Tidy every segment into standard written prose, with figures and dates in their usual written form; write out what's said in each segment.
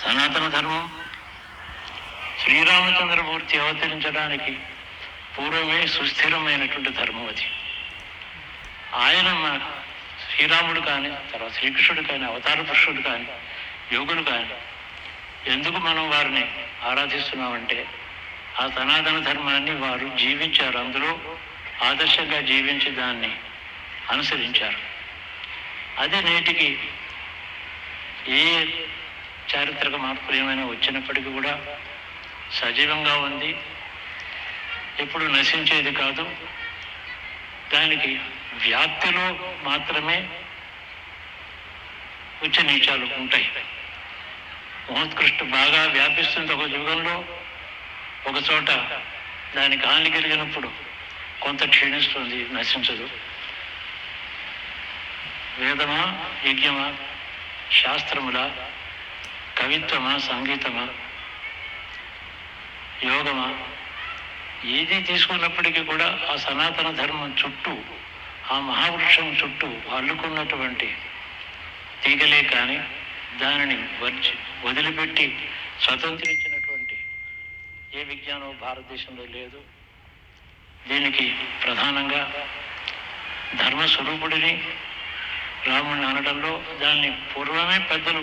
సనాతన ధర్మం శ్రీరామచంద్రమూర్తి అవతరించడానికి పూర్వమే సుస్థిరమైనటువంటి ధర్మం అది. ఆయన శ్రీరాముడు కానీ, తర్వాత శ్రీకృష్ణుడు కానీ, అవతార పురుషుడు కానీ, యోగులు కానీ ఎందుకు మనం వారిని ఆరాధిస్తున్నామంటే ఆ సనాతన ధర్మాన్ని వారు జీవించారు, అందులో ఆదర్శంగా జీవించి దాన్ని అనుసరించారు. అది నేటికి ఏ చారిత్రక మార్పులు ఏమైనా వచ్చినప్పటికీ కూడా సజీవంగా ఉంది, ఎప్పుడు నశించేది కాదు. దానికి వ్యాప్తిలో మాత్రమే ఉచ్చ నీచాలు ఉంటాయి. మహోత్కృష్ట బాగా వ్యాపిస్తుంది ఒక యుగంలో, ఒక చోట దానికి హాని కలిగినప్పుడు కొంత క్షీణిస్తుంది, నశించదు. వేదమా, యజ్ఞమా, శాస్త్రముల, కవిత్వమా, సంగీతమా, యోగమా, ఏది తీసుకున్నప్పటికీ కూడా ఆ సనాతన ధర్మం చుట్టూ, ఆ మహావృక్షం చుట్టూ అల్లుకున్నటువంటి తీగలే కానీ దానిని వదిలిపెట్టి స్వతంత్రించినటువంటి ఏ విజ్ఞానం భారతదేశంలో లేదు. దీనికి ప్రధానంగా ధర్మస్వరూపుడిని రాముడిని అనడంలో దాన్ని పూర్వమే పెద్దలు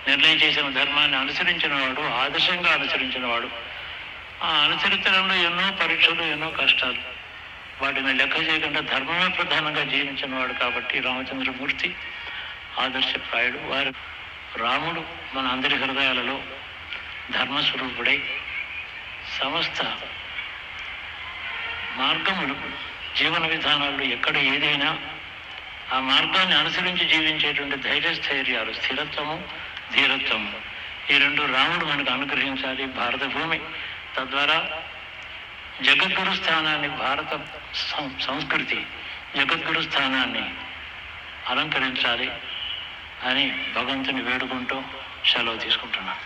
నిర్ణయం చేసిన ధర్మాన్ని అనుసరించిన వాడు, ఆదర్శంగా అనుసరించిన వాడు. ఆ అనుసరించడంలో ఎన్నో పరీక్షలు, ఎన్నో కష్టాలు, వాటిని లెక్క చేయకుండా ధర్మమే ప్రధానంగా జీవించిన వాడు కాబట్టి రామచంద్రమూర్తి ఆదర్శప్రాయుడు. వారు రాముడు మన అందరి హృదయాలలో ధర్మస్వరూపుడై సమస్త మార్గములు, జీవన విధానాల్లో ఎక్కడ ఏదైనా ఆ మార్గాన్ని అనుసరించి జీవించేటువంటి ధైర్యస్థైర్యాలు, స్థిరత్వము, ధీరత్వము, ఈ రెండు రాముడు మనకు అనుగ్రహించాలి. భారత భూమి తద్వారా జగద్గురు స్థానాన్ని, భారత సంస్కృతి జగద్గురు స్థానాన్ని అలంకరించాలి అని భగవంతుని వేడుకుంటూ సెలవు తీసుకుంటున్నాను.